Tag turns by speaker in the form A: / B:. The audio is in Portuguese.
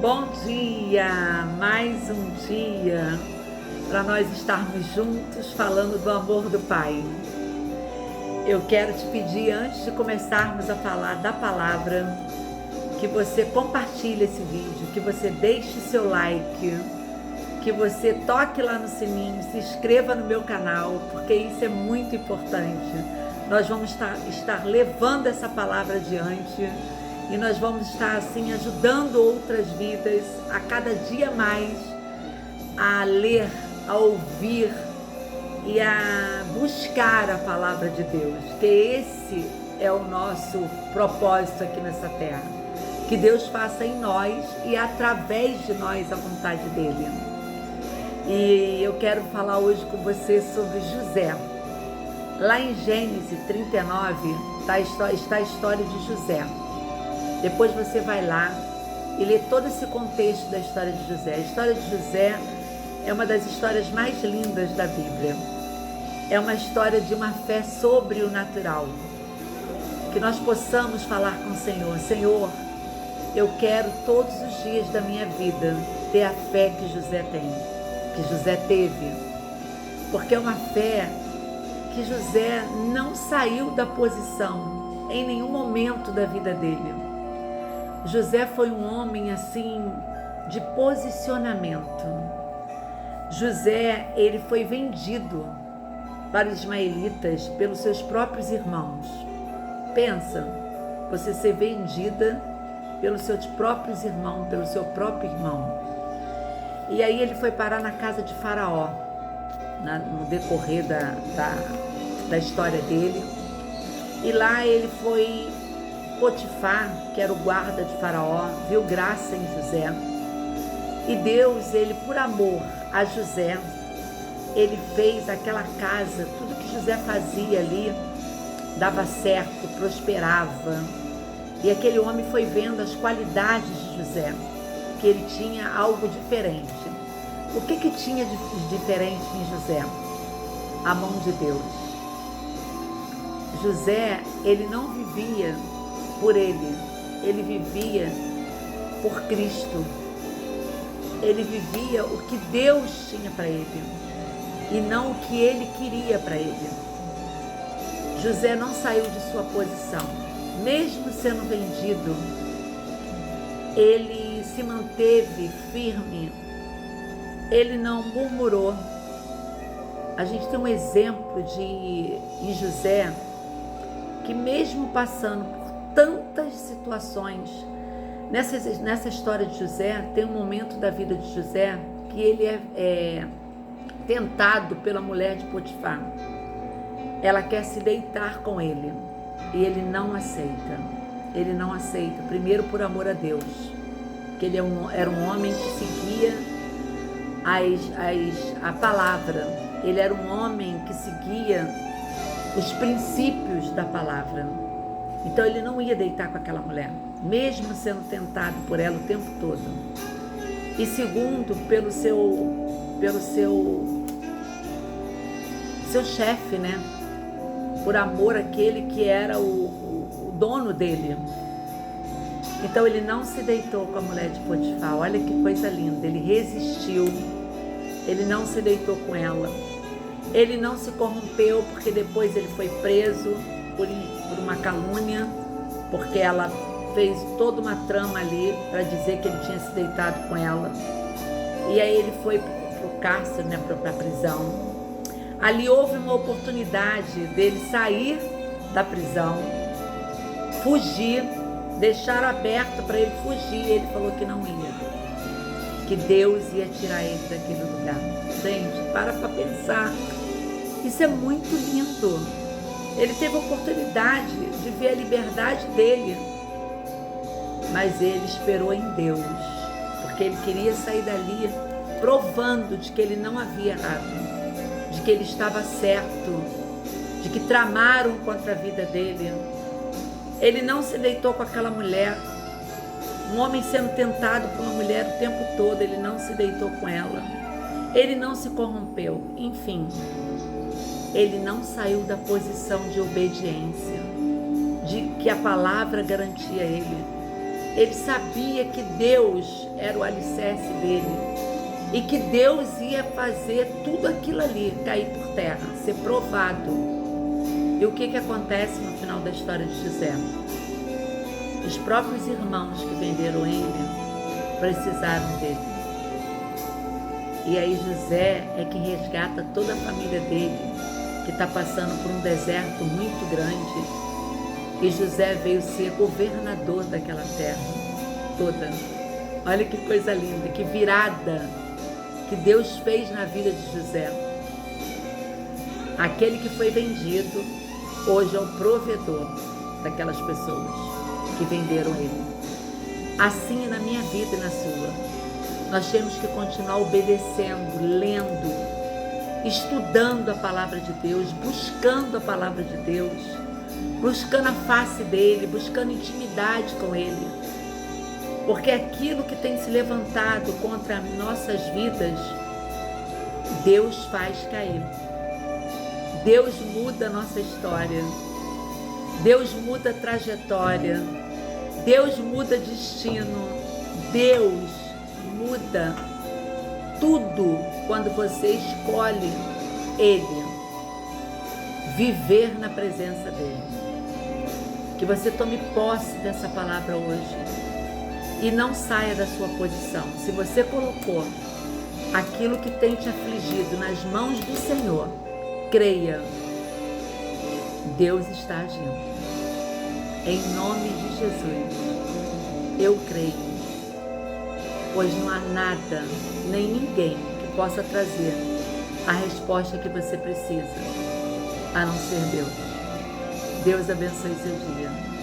A: Bom dia, mais um dia para nós estarmos juntos falando do amor do Pai. Eu quero te pedir, antes de começarmos a falar da palavra, que você compartilhe esse vídeo, que você deixe seu like, que você toque lá no sininho, se inscreva no meu canal, porque isso é muito importante. Nós vamos estar levando essa palavra adiante e nós vamos estar assim ajudando outras vidas a cada dia mais a ler, a ouvir e a buscar a palavra de Deus, que esse é o nosso propósito aqui nessa terra, que Deus faça em nós e através de nós a vontade dele. E eu quero falar hoje com você sobre José. Lá em Gênesis 39 está a história de José. Depois você vai lá e lê todo esse contexto da história de José. A história de José é uma das histórias mais lindas da Bíblia. É uma história de uma fé sobre o natural. Que nós possamos falar com o Senhor: Senhor, eu quero todos os dias da minha vida ter a fé que José tem, que José teve. Porque é uma fé que José não saiu da posição em nenhum momento da vida dele. José foi um homem assim de posicionamento. José, ele foi vendido para os ismaelitas pelos seus próprios irmãos. Pensa, você ser vendida pelos seus próprios irmãos, pelo seu próprio irmão. E aí ele foi parar na casa de Faraó, no decorrer da história dele. E lá ele foi... Potifar, que era o guarda de Faraó, viu graça em José. E Deus, ele por amor a José, ele fez aquela casa, tudo que José fazia ali, dava certo, prosperava. E aquele homem foi vendo as qualidades de José, que ele tinha algo diferente. O que tinha de diferente em José? A mão de Deus. José, ele não vivia por ele vivia por Cristo. Ele vivia o que Deus tinha para ele e não o que ele queria para ele. José não saiu de sua posição, mesmo sendo vendido, ele se manteve firme, ele não murmurou. A gente tem um exemplo em José, que mesmo passando por tantas situações, nessa história de José, tem um momento da vida de José que ele é tentado pela mulher de Potifar. Ela quer se deitar com ele e ele não aceita. Ele não aceita, primeiro por amor a Deus, que ele era um homem que seguia a palavra. Ele era um homem que seguia os princípios da palavra. Então ele não ia deitar com aquela mulher, mesmo sendo tentado por ela o tempo todo. E segundo, pelo seu chefe, né? Por amor àquele que era o dono dele. Então ele não se deitou com a mulher de Potifar. Olha que coisa linda, ele resistiu, ele não se deitou com ela. Ele não se corrompeu, porque depois ele foi preso por uma calúnia, porque ela fez toda uma trama ali para dizer que ele tinha se deitado com ela. E aí ele foi para o cárcere, né, para a prisão. Ali houve uma oportunidade dele sair da prisão, fugir, deixar aberto para ele fugir. Ele falou que não ia, que Deus ia tirar ele daquele lugar. Gente, para pensar. Isso é muito lindo. Ele teve a oportunidade de ver a liberdade dele, mas ele esperou em Deus, porque ele queria sair dali provando de que ele não havia errado, de que ele estava certo, de que tramaram contra a vida dele. Ele não se deitou com aquela mulher, um homem sendo tentado por uma mulher o tempo todo, ele não se deitou com ela, ele não se corrompeu, enfim. Ele não saiu da posição de obediência, de que a palavra garantia ele. Ele sabia que Deus era o alicerce dele e que Deus ia fazer tudo aquilo ali cair por terra, ser provado. E o que acontece no final da história de José? Os próprios irmãos que venderam ele precisaram dele. E aí José é que resgata toda a família dele, que está passando por um deserto muito grande. E José veio ser governador daquela terra toda. Olha que coisa linda, que virada que Deus fez na vida de José. Aquele que foi vendido, hoje é o provedor daquelas pessoas que venderam ele. Assim é na minha vida e na sua. Nós temos que continuar obedecendo, lendo, estudando a palavra de Deus, buscando a palavra de Deus, buscando a face dele, buscando intimidade com ele. Porque aquilo que tem se levantado contra nossas vidas, Deus faz cair. Deus muda a nossa história. Deus muda a trajetória. Deus muda destino. Deus muda tudo quando você escolhe Ele. Viver na presença dele. Que você tome posse dessa palavra hoje. E não saia da sua posição. Se você colocou aquilo que tem te afligido nas mãos do Senhor, creia, Deus está agindo. Em nome de Jesus, eu creio, pois não há nada, nem ninguém que possa trazer a resposta que você precisa, a não ser Deus. Deus abençoe seu dia.